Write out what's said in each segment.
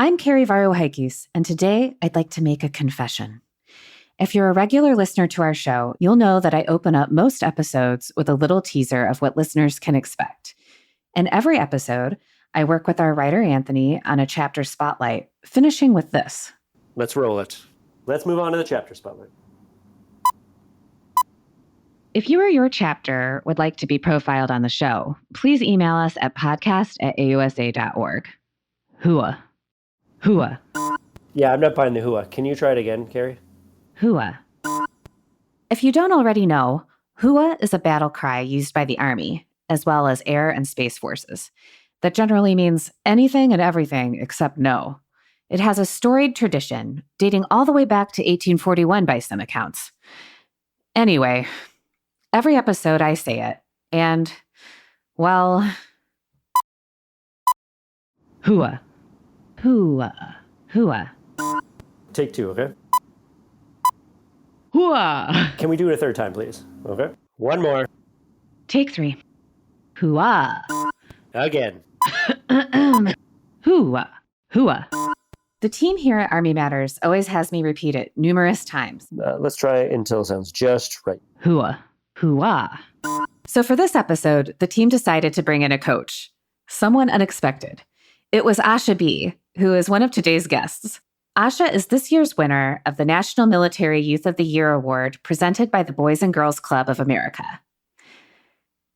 I'm Carrie Varohaikis, and today I'd like to make a confession. If you're a regular listener to our show, you'll know that I open up most episodes with a little teaser of what listeners can expect. In every episode, I work with our writer, Anthony, on a chapter spotlight, finishing with this. Let's roll it. Let's move on to the chapter spotlight. If you or your chapter would like to be profiled on the show, please email us at podcast@ausa.org. Hua. Hua. Yeah, I'm not buying the hua. Can you try it again, Carrie? Hua. If you don't already know, hua is a battle cry used by the Army, as well as air and space forces, that generally means anything and everything except no. It has a storied tradition, dating all the way back to 1841 by some accounts. Anyway, every episode I say it, and, well, hua. Hua. Hua. Take two, okay? Hua. Can we do it a third time, please? Okay. One more. Take three. Hua. Again. Hua. Hua. The team here at Army Matters always has me repeat it numerous times. Let's try it until it sounds just right. Hua. Hua. So for this episode, the team decided to bring in a coach. Someone unexpected. It was Ahsha B, who is one of today's guests. Ahsha is this year's winner of the National Military Youth of the Year Award presented by the Boys and Girls Club of America.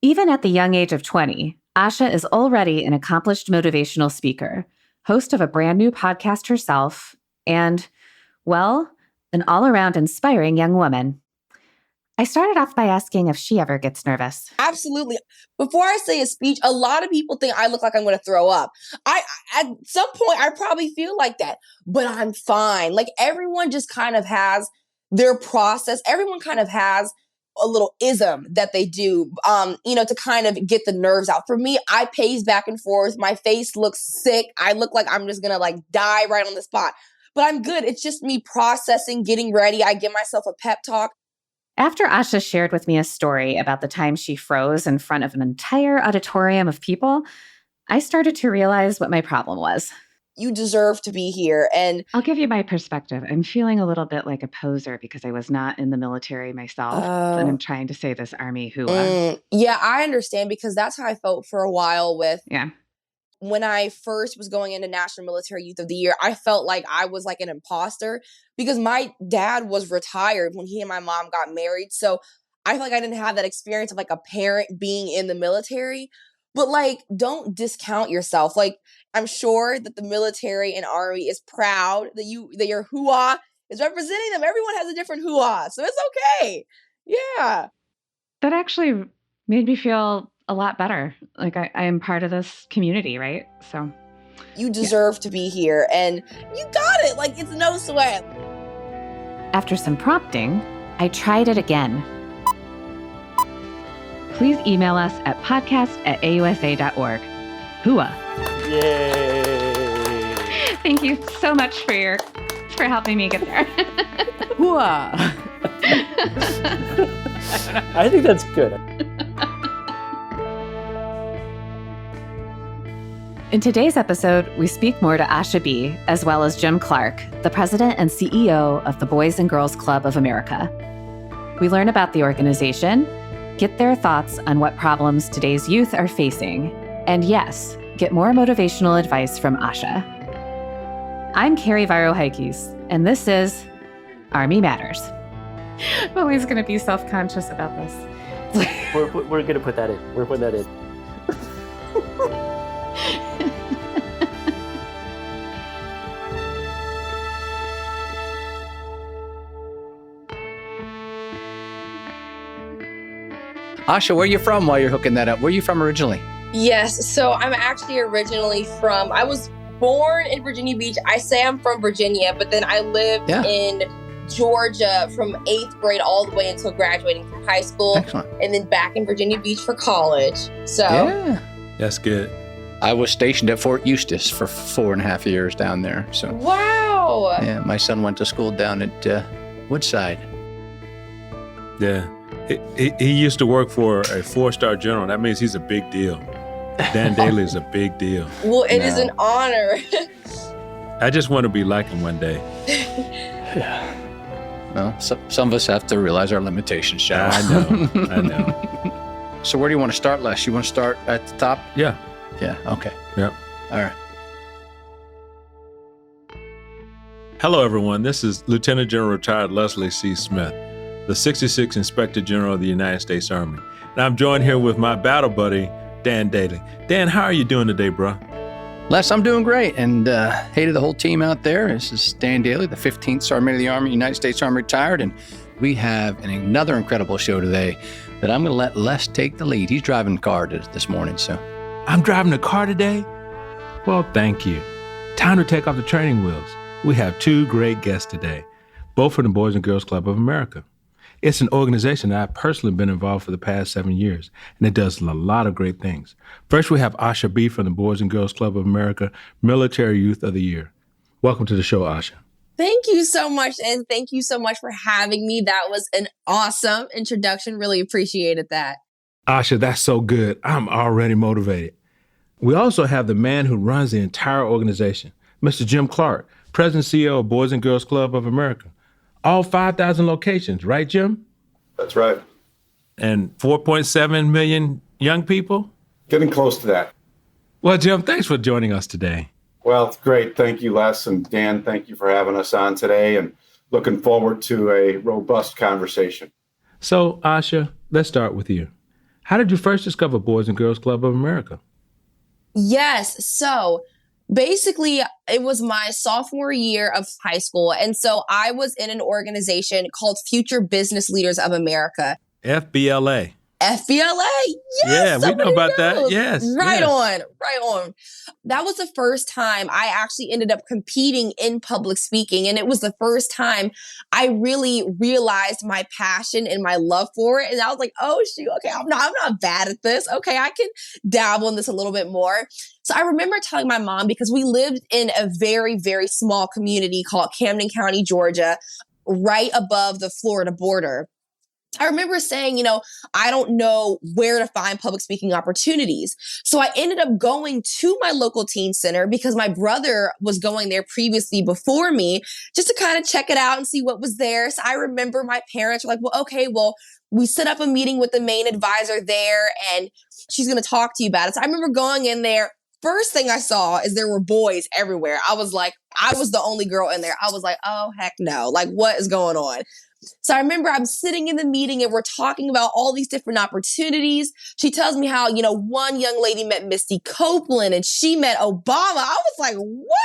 Even at the young age of 20, Ahsha is already an accomplished motivational speaker, host of a brand new podcast herself, and, well, an all-around inspiring young woman. I started off by asking if she ever gets nervous. Absolutely. Before I say a speech, a lot of people think I look like I'm going to throw up. At some point, I probably feel like that, but I'm fine. Like everyone just kind of has their process. Everyone kind of has a little ism that they do, to kind of get the nerves out. For me, I pace back and forth. My face looks sick. I look like I'm just going to die right on the spot, but I'm good. It's just me processing, getting ready. I give myself a pep talk. After Ahsha shared with me a story about the time she froze in front of an entire auditorium of people, I started to realize what my problem was. You deserve to be here. And I'll give you my perspective. I'm feeling a little bit like a poser because I was not in the military myself. And I'm trying to say this Army hua. Yeah, I understand because that's how I felt for a while with. Yeah. When I first was going into National Military Youth of the Year, I felt like I was like an imposter because my dad was retired when he and my mom got married. So I feel like I didn't have that experience of a parent being in the military. But don't discount yourself. I'm sure that the military and Army is proud that your hua is representing them. Everyone has a different hua, so it's okay. Yeah. That actually made me feel a lot better. I am part of this community, right? So you deserve to be here, and you got it. It's no sweat. After some prompting, I tried it again. Please email us at podcast@ausa.org. Hua. Yay! Thank you so much for helping me get there. Hua. I think that's good. In today's episode, we speak more to Ahsha B, as well as Jim Clark, the president and CEO of the Boys and Girls Club of America. We learn about the organization, get their thoughts on what problems today's youth are facing, and yes, get more motivational advice from Ahsha. I'm Carrie Varohaikis, and this is Army Matters. I'm always going to be self-conscious about this. We're going to put that in. We're putting that in. Ahsha, where are you from while you're hooking that up? Where are you from originally? Yes, so I'm actually originally I was born in Virginia Beach. I say I'm from Virginia, but then I lived in Georgia from 8th grade all the way until graduating from high school. Excellent. And then back in Virginia Beach for college. So yeah, that's good. I was stationed at Fort Eustis for 4.5 years down there. So wow. Yeah, my son went to school down at Woodside. Yeah. He used to work for a 4-star general. That means he's a big deal. Dan Dailey is a big deal. Well, it is an honor. I just want to be like him one day. Well, some of us have to realize our limitations, shall we? I know. So where do you want to start, Les? You want to start at the top? Yeah. Yeah, okay. Yep. All right. Hello, everyone. This is Lieutenant General Retired Leslie C. Smith, the 66th Inspector General of the United States Army. And I'm joined here with my battle buddy, Dan Dailey. Dan, how are you doing today, bro? Les, I'm doing great. And hey to the whole team out there. This is Dan Dailey, the 15th Sergeant of the Army, United States Army retired. And we have another incredible show today that I'm going to let Les take the lead. He's driving the car this morning, so. I'm driving the car today? Well, thank you. Time to take off the training wheels. We have two great guests today, both from the Boys and Girls Club of America. It's an organization that I've personally been involved for the past 7 years, and it does a lot of great things. First, we have Ahsha B from the Boys and Girls Club of America, Military Youth of the Year. Welcome to the show, Ahsha. Thank you so much. And thank you so much for having me. That was an awesome introduction. Really appreciated that. Ahsha, that's so good. I'm already motivated. We also have the man who runs the entire organization, Mr. Jim Clark, President and CEO of Boys and Girls Club of America. All 5,000 locations, right, Jim? That's right. And 4.7 million young people? Getting close to that. Well, Jim, thanks for joining us today. Well, it's great. Thank you, Les. And Dan, thank you for having us on today and looking forward to a robust conversation. So, Ahsha, let's start with you. How did you first discover Boys and Girls Club of America? Yes. So basically, it was my sophomore year of high school. And so I was in an organization called Future Business Leaders of America. FBLA. FBLA. Yes, yeah, we know about that. knows. Yes. Right yes. on. That was the first time I actually ended up competing in public speaking. And it was the first time I really realized my passion and my love for it. And I was like, oh, shoot, okay, I'm not bad at this. Okay, I can dabble in this a little bit more. So I remember telling my mom, because we lived in a very, very small community called Camden County, Georgia, right above the Florida border. I remember saying, I don't know where to find public speaking opportunities. So I ended up going to my local teen center because my brother was going there previously before me, just to kind of check it out and see what was there. So I remember my parents were like, we set up a meeting with the main advisor there and she's going to talk to you about it. So I remember going in there. First thing I saw is there were boys everywhere. I was the only girl in there. I was like, oh, heck no. Like, what is going on? So I remember I'm sitting in the meeting and we're talking about all these different opportunities. She tells me how, one young lady met Misty Copeland and she met Obama. I was like, what?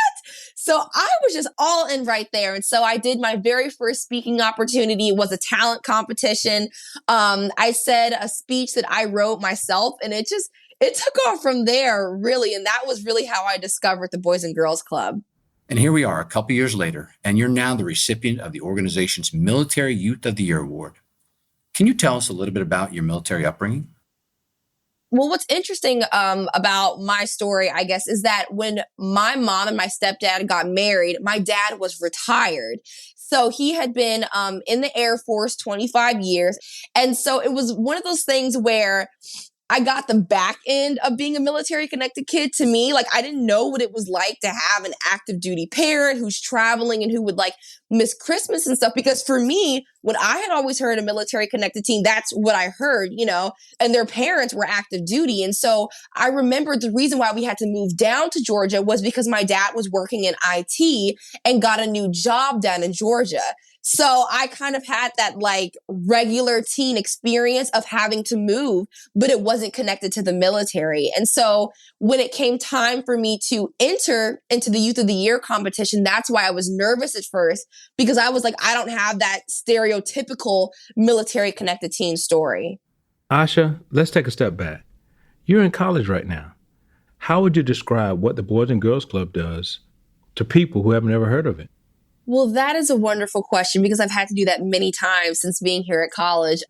So I was just all in right there. And so I did my very first speaking opportunity. It was a talent competition. I said a speech that I wrote myself and it took off from there, really. And that was really how I discovered the Boys and Girls Club. And here we are a couple years later, and you're now the recipient of the organization's Military Youth of the Year Award. Can you tell us a little bit about your military upbringing? Well, what's interesting about my story, I guess, is that when my mom and my stepdad got married, my dad was retired. So he had been in the Air Force 25 years. And so it was one of those things where I got the back end of being a military connected kid. To me, like, I didn't know what it was like to have an active duty parent who's traveling and who would miss Christmas and stuff. Because for me, when I had always heard a military connected teen, that's what I heard, and their parents were active duty. And so I remembered the reason why we had to move down to Georgia was because my dad was working in IT and got a new job down in Georgia. So I kind of had that regular teen experience of having to move, but it wasn't connected to the military. And so when it came time for me to enter into the Youth of the Year competition, that's why I was nervous at first, because I was like, I don't have that stereotypical military connected teen story. Ahsha, let's take a step back. You're in college right now. How would you describe what the Boys and Girls Club does to people who haven't ever heard of it? Well, that is a wonderful question because I've had to do that many times since being here at college.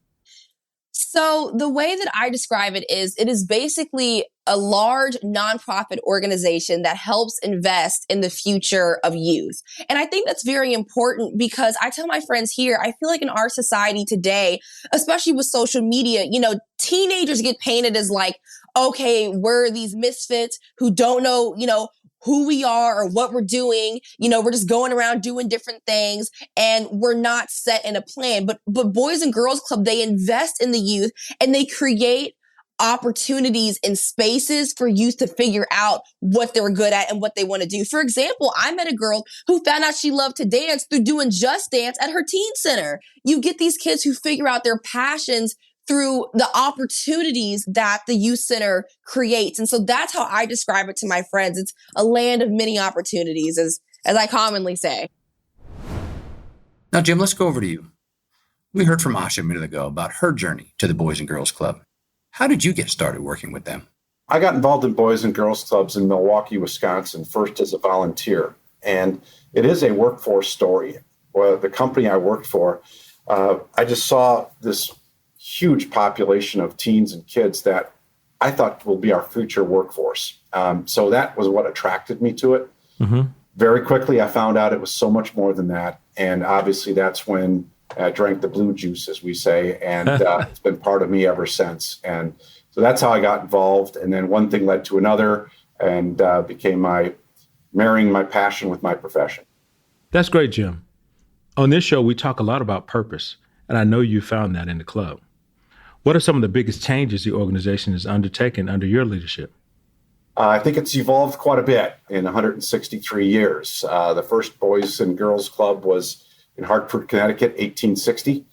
So the way that I describe it is basically a large nonprofit organization that helps invest in the future of youth. And I think that's very important because I tell my friends here, I feel like in our society today, especially with social media, teenagers get painted as okay, we're these misfits who don't know, who we are or what we're doing. We're just going around doing different things and we're not set in a plan. But Boys and Girls Club, they invest in the youth and they create opportunities and spaces for youth to figure out what they're good at and what they want to do. For example, I met a girl who found out she loved to dance through doing Just Dance at her teen center. You get these kids who figure out their passions through the opportunities that the youth center creates. And so that's how I describe it to my friends. It's a land of many opportunities, as I commonly say. Now, Jim, let's go over to you. We heard from Ahsha a minute ago about her journey to the Boys and Girls Club. How did you get started working with them? I got involved in Boys and Girls Clubs in Milwaukee, Wisconsin, first as a volunteer. And it is a workforce story. Well, the company I worked for, I just saw this huge population of teens and kids that I thought will be our future workforce. So that was what attracted me to it. Mm-hmm. Very quickly, I found out it was so much more than that. And obviously, that's when I drank the blue juice, as we say, and it's been part of me ever since. And so that's how I got involved. And then one thing led to another and became marrying my passion with my profession. That's great, Jim. On this show, we talk a lot about purpose, and I know you found that in the club. What are some of the biggest changes the organization has undertaken under your leadership? I think it's evolved quite a bit in 163 years. The first Boys and Girls Club was in Hartford, Connecticut, 1860.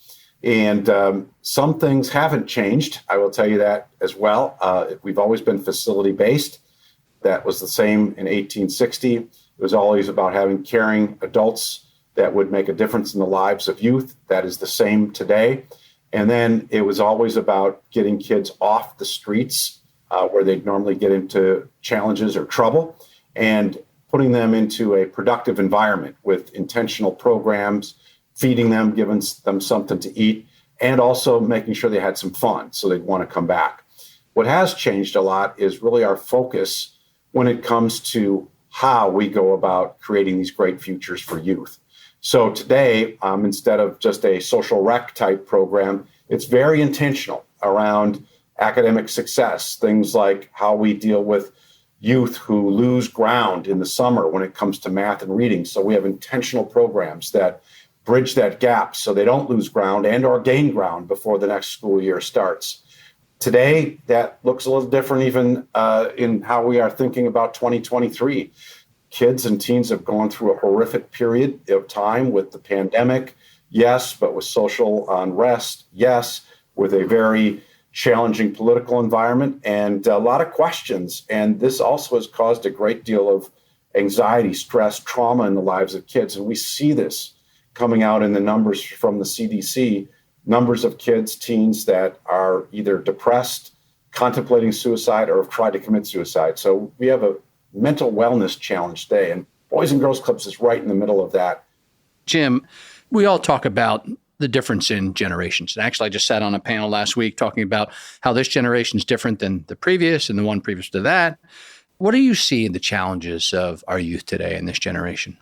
And some things haven't changed. I will tell you that as well. We've always been facility-based. That was the same in 1860. It was always about having caring adults that would make a difference in the lives of youth. That is the same today. And then it was always about getting kids off the streets where they'd normally get into challenges or trouble and putting them into a productive environment with intentional programs, feeding them, giving them something to eat, and also making sure they had some fun so they'd want to come back. What has changed a lot is really our focus when it comes to how we go about creating these great futures for youth. So today, instead of just a social rec type program, it's very intentional around academic success, things like how we deal with youth who lose ground in the summer when it comes to math and reading. So we have intentional programs that bridge that gap so they don't lose ground and or gain ground before the next school year starts. Today, that looks a little different even in how we are thinking about 2023. Kids and teens have gone through a horrific period of time with the pandemic, yes, but with social unrest, yes, with a very challenging political environment and a lot of questions. And this also has caused a great deal of anxiety, stress, trauma in the lives of kids. And we see this coming out in the numbers from the CDC, numbers of kids, teens that are either depressed, contemplating suicide, or have tried to commit suicide. So we have a mental wellness challenge today, and Boys and Girls Clubs is right in the middle of that. Jim, we all talk about the difference in generations. And actually, I just sat on a panel last week talking about how this generation is different than the previous and the one previous to that. What do you see in the challenges of our youth today in this generation?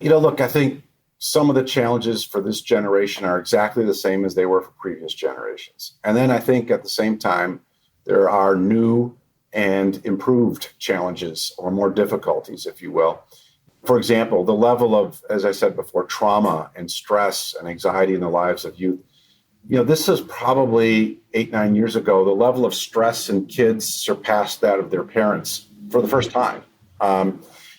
Look, I think some of the challenges for this generation are exactly the same as they were for previous generations. And then I think at the same time, there are new and improved challenges or more difficulties, if you will. For example, the level of, as I said before, trauma and stress and anxiety in the lives of youth. This is probably 8-9 years ago, the level of stress in kids surpassed that of their parents for the first time.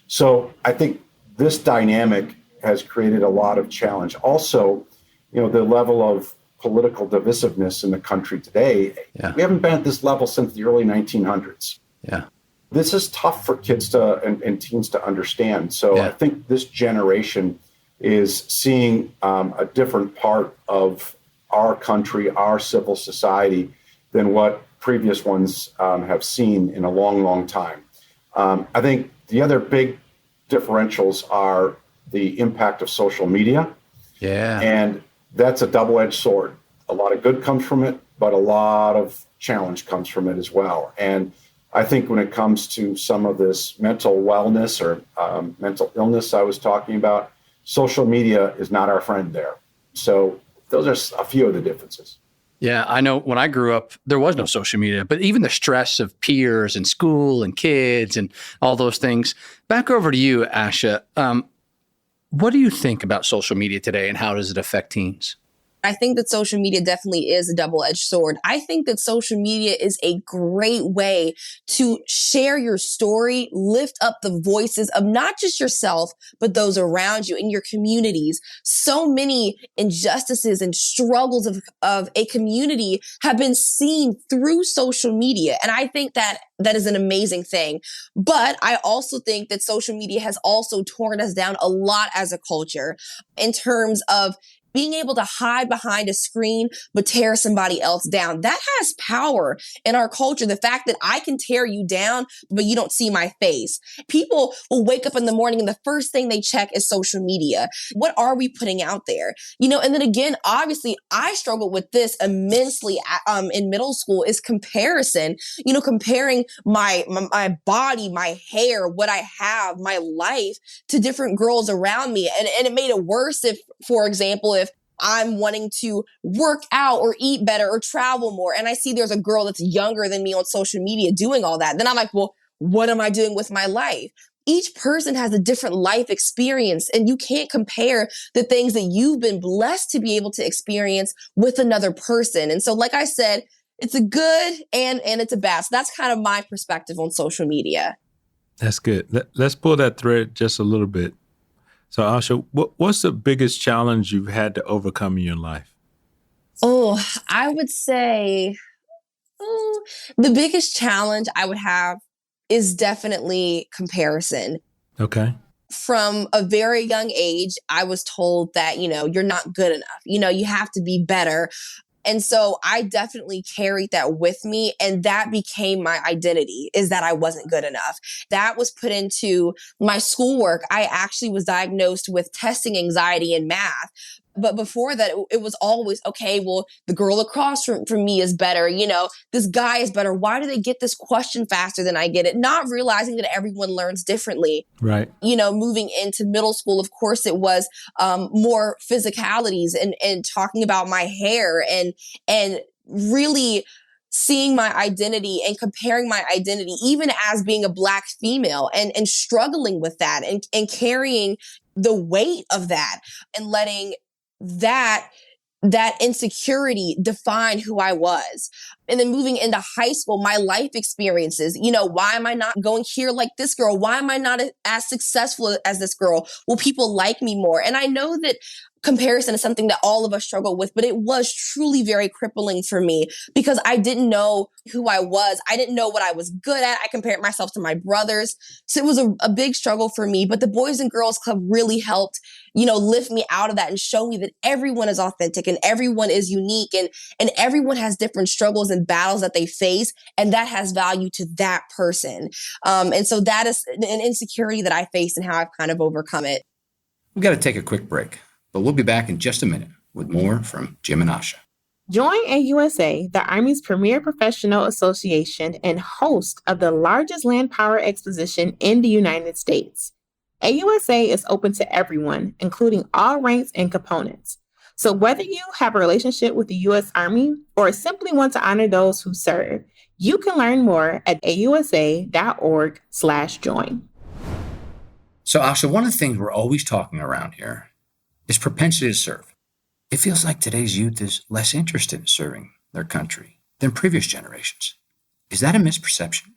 So I think this dynamic has created a lot of challenge. Also, the level of political divisiveness in the country today, we haven't been at this level since the early 1900s. Yeah. This is tough for kids and teens to understand. So I think this generation is seeing a different part of our country, our civil society, than what previous ones have seen in a long, long time. I think the other big differentials are the impact of social media. Yeah. And that's a double-edged sword. A lot of good comes from it, but a lot of challenge comes from it as well. And I think when it comes to some of this mental wellness or mental illness I was talking about, social media is not our friend there. So those are a few of the differences. Yeah, I know when I grew up, there was no social media, but even the stress of peers and school and kids and all those things. Back over to you, Ahsha. What do you think about social media today and how does it affect teens? I think that social media definitely is a double-edged sword. I think that social media is a great way to share your story, lift up the voices of not just yourself, but those around you in your communities. So many injustices and struggles of a community have been seen through social media. And I think that is an amazing thing. But I also think that social media has also torn us down a lot as a culture in terms of being able to hide behind a screen, but tear somebody else down. That has power in our culture. The fact that I can tear you down, but you don't see my face. People will wake up in the morning and the first thing they check is social media. What are we putting out there? And then again, obviously I struggled with this immensely in middle school is comparison, comparing my body, my hair, what I have, my life to different girls around me. And it made it worse if, for example, if I'm wanting to work out or eat better or travel more, and I see there's a girl that's younger than me on social media doing all that, then I'm like, well, what am I doing with my life? Each person has a different life experience, and you can't compare the things that you've been blessed to be able to experience with another person. And so, like I said, it's a good and it's a bad. So that's kind of my perspective on social media. That's good. Let's pull that thread just a little bit. So, Ahsha, what's the biggest challenge you've had to overcome in your life? Oh, I would say the biggest challenge I would have is definitely comparison. Okay. From a very young age, I was told that, you're not good enough. You have to be better. And so I definitely carried that with me. And that became my identity, is that I wasn't good enough. That was put into my schoolwork. I actually was diagnosed with testing anxiety in math. But before that, it was always, okay, well, the girl across from me is better. This guy is better. Why do they get this question faster than I get it? Not realizing that everyone learns differently. Right. Moving into middle school, of course, it was more physicalities and talking about my hair and really seeing my identity and comparing my identity, even as being a Black female and struggling with that and carrying the weight of that and letting that insecurity define who I was. And then moving into high school, my life experiences, why am I not going here like this girl? Why am I not as successful as this girl? Will people like me more? And I know that comparison is something that all of us struggle with, but it was truly very crippling for me because I didn't know who I was. I didn't know what I was good at. I compared myself to my brothers. So it was a big struggle for me, but the Boys and Girls Club really helped, lift me out of that and show me that everyone is authentic and everyone is unique and everyone has different struggles and battles that they face. And that has value to that person. And so that is an insecurity that I face and how I've kind of overcome it. We've got to take a quick break, but we'll be back in just a minute with more from Jim and Ahsha. Join AUSA, the Army's premier professional association and host of the largest land power exposition in the United States. AUSA is open to everyone, including all ranks and components. So whether you have a relationship with the U.S. Army or simply want to honor those who serve, you can learn more at ausa.org/join. So, Ahsha, one of the things we're always talking around here is propensity to serve. It feels like today's youth is less interested in serving their country than previous generations. Is that a misperception?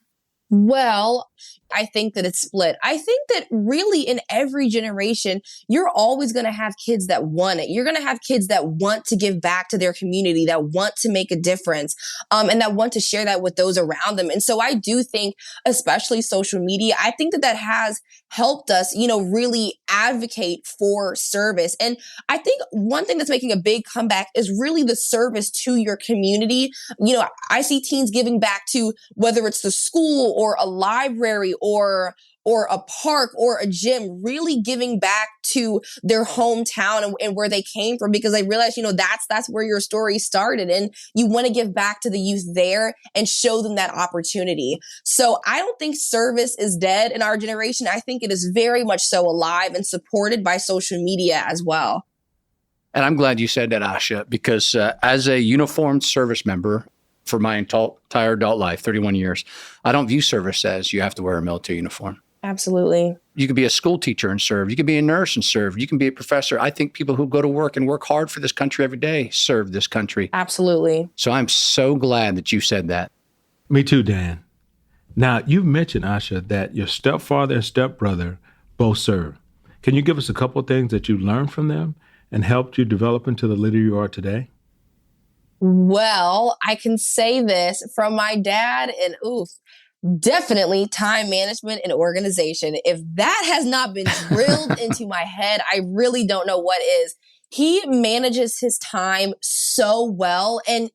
Well, I think that it's split. I think that really in every generation, you're always going to have kids that want it. You're going to have kids that want to give back to their community, that want to make a difference, and that want to share that with those around them. And so I do think, especially social media, I think that has helped us, really advocate for service. And I think one thing that's making a big comeback is really the service to your community. I see teens giving back to whether it's the school or a library or a park or a gym, really giving back to their hometown and where they came from, because I realize, that's where your story started and you want to give back to the youth there and show them that opportunity. So I don't think service is dead in our generation. I think it is very much so alive and supported by social media as well. And I'm glad you said that, Ahsha, because as a uniformed service member for my entire adult life, 31 years, I don't view service as you have to wear a military uniform. Absolutely. You could be a school teacher and serve. You could be a nurse and serve. You can be a professor. I think people who go to work and work hard for this country every day serve this country. Absolutely. So I'm so glad that you said that. Me too, Dan. Now, you've mentioned, Ahsha, that your stepfather and stepbrother both serve. Can you give us a couple of things that you learned from them and helped you develop into the leader you are today? Well, I can say this from my dad, and definitely time management and organization. If that has not been drilled into my head, I really don't know what is. He manages his time so well, and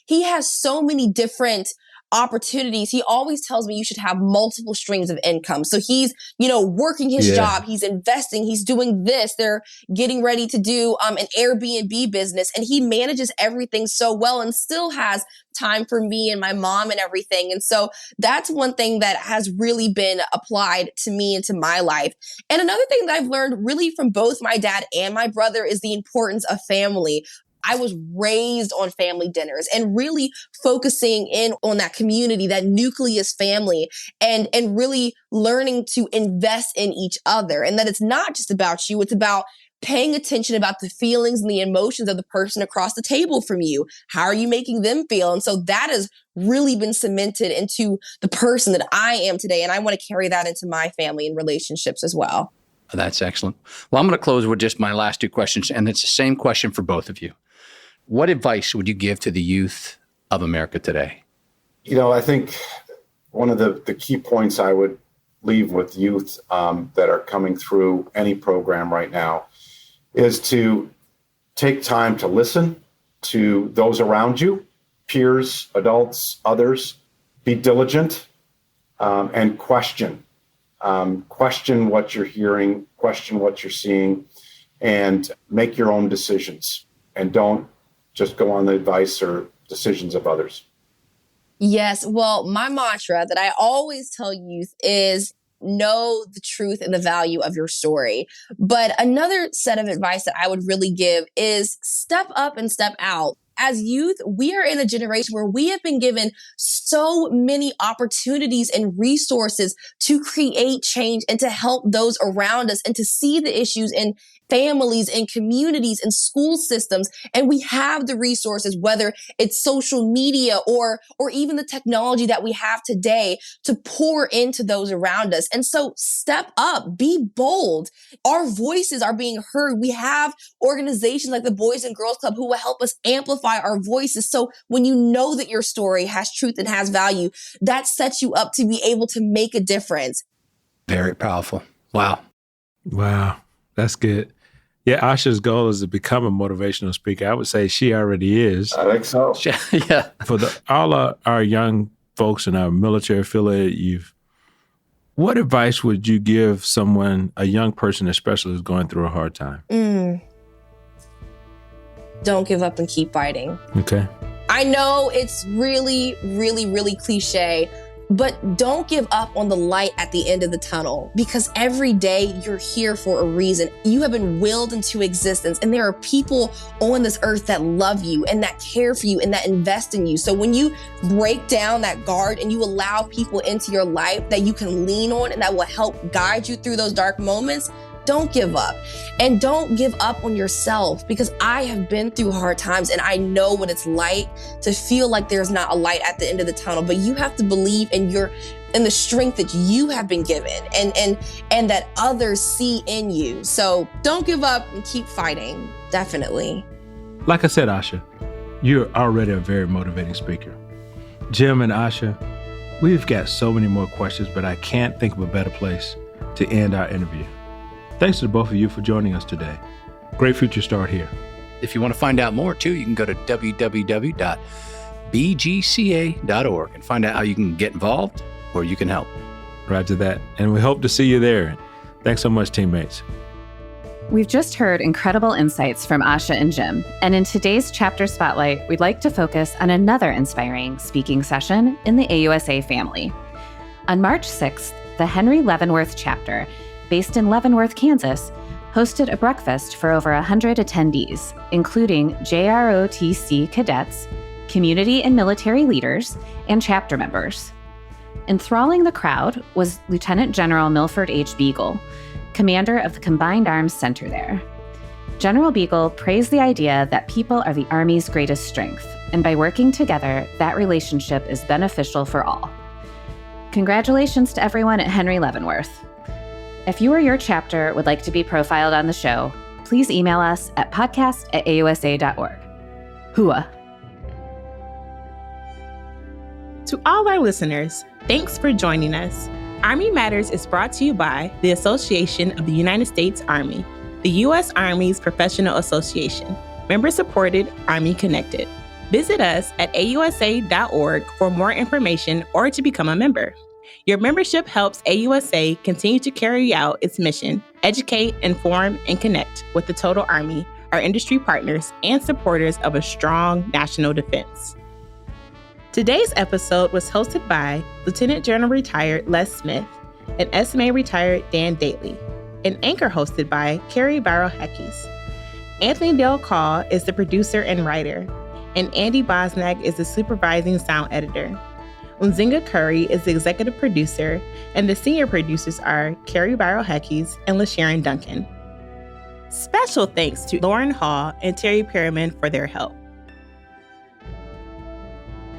he has so many different opportunities. He always tells me you should have multiple streams of income. So he's, working his job, he's investing, he's doing this. They're getting ready to do an Airbnb business, and he manages everything so well and still has time for me and my mom and everything. And so that's one thing that has really been applied to me and to my life. And another thing that I've learned really from both my dad and my brother is the importance of family. I was raised on family dinners and really focusing in on that community, that nucleus family, and really learning to invest in each other. And that it's not just about you, it's about paying attention about the feelings and the emotions of the person across the table from you. How are you making them feel? And so that has really been cemented into the person that I am today. And I want to carry that into my family and relationships as well. That's excellent. Well, I'm going to close with just my last two questions, and it's the same question for both of you. What advice would you give to the youth of America today? I think one of the key points I would leave with youth that are coming through any program right now is to take time to listen to those around you, peers, adults, others. Be diligent and question. Question what you're hearing, question what you're seeing, and make your own decisions. And don't just go on the advice or decisions of others. Yes. Well, my mantra that I always tell youth is know the truth and the value of your story. But another set of advice that I would really give is step up and step out. As youth, we are in a generation where we have been given so many opportunities and resources to create change and to help those around us and to see the issues in families and communities and school systems. And we have the resources, whether it's social media or even the technology that we have today, to pour into those around us. And so step up, be bold. Our voices are being heard. We have organizations like the Boys and Girls Club who will help us amplify our voices. So when you know that your story has truth and has value, that sets you up to be able to make a difference. Very powerful. Wow. That's good. Yeah, Ahsha's goal is to become a motivational speaker. I would say she already is. I think so. Yeah. For all our young folks in our military affiliated youth, what advice would you give someone, a young person especially, who's going through a hard time? Don't give up and keep fighting. Okay. I know it's really, really, really cliche, but don't give up on the light at the end of the tunnel, because every day you're here for a reason. You have been willed into existence, and there are people on this earth that love you and that care for you and that invest in you. So when you break down that guard and you allow people into your life that you can lean on and that will help guide you through those dark moments, don't give up. And don't give up on yourself, because I have been through hard times and I know what it's like to feel like there's not a light at the end of the tunnel. But you have to believe in the strength that you have been given and that others see in you. So don't give up and keep fighting. Definitely. Like I said, Ahsha, you're already a very motivating speaker. Jim and Ahsha, we've got so many more questions, but I can't think of a better place to end our interview. Thanks to both of you for joining us today. Great future start here. If you want to find out more, too, you can go to www.bgca.org and find out how you can get involved or you can help. Roger that. And we hope to see you there. Thanks so much, teammates. We've just heard incredible insights from Ahsha and Jim. And in today's chapter spotlight, we'd like to focus on another inspiring speaking session in the AUSA family. On March 6th, the Henry Leavenworth chapter, based in Leavenworth, Kansas, hosted a breakfast for over 100 attendees, including JROTC cadets, community and military leaders, and chapter members. Enthralling the crowd was Lieutenant General Milford H. Beagle, commander of the Combined Arms Center there. General Beagle praised the idea that people are the Army's greatest strength, and by working together, that relationship is beneficial for all. Congratulations to everyone at Henry Leavenworth. If you or your chapter would like to be profiled on the show, please email us at podcast@ausa.org. Hooah! To all our listeners, thanks for joining us. Army Matters is brought to you by the Association of the United States Army, the U.S. Army's professional association, member-supported, Army-connected. Visit us at AUSA.org for more information or to become a member. Your membership helps AUSA continue to carry out its mission, educate, inform, and connect with the total Army, our industry partners, and supporters of a strong national defense. Today's episode was hosted by Lieutenant General Retired Les Smith and SMA Retired Dan Dailey, and anchor hosted by Carrie Barrow-Heckes. Anthony Del Call is the producer and writer, and Andy Bosnack is the supervising sound editor. Unzinga Curry is the executive producer, and the senior producers are Carrie Barrow-Heckes and LaSharon Duncan. Special thanks to Lauren Hall and Terry Perriman for their help.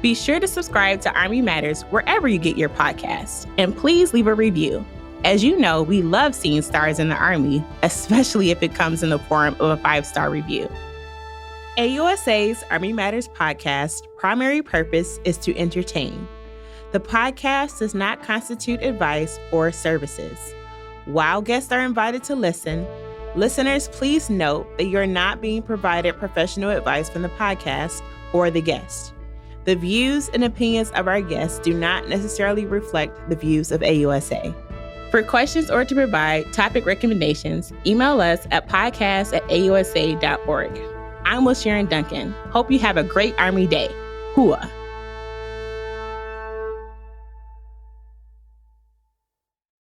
Be sure to subscribe to Army Matters wherever you get your podcasts, and please leave a review. As you know, we love seeing stars in the Army, especially if it comes in the form of a 5-star review. AUSA's Army Matters podcast primary purpose is to entertain. The podcast does not constitute advice or services. While guests are invited to listen, listeners, please note that you're not being provided professional advice from the podcast or the guest. The views and opinions of our guests do not necessarily reflect the views of AUSA. For questions or to provide topic recommendations, email us at podcast@ausa.org. I'm LaSharon Duncan. Hope you have a great Army day. Hooah!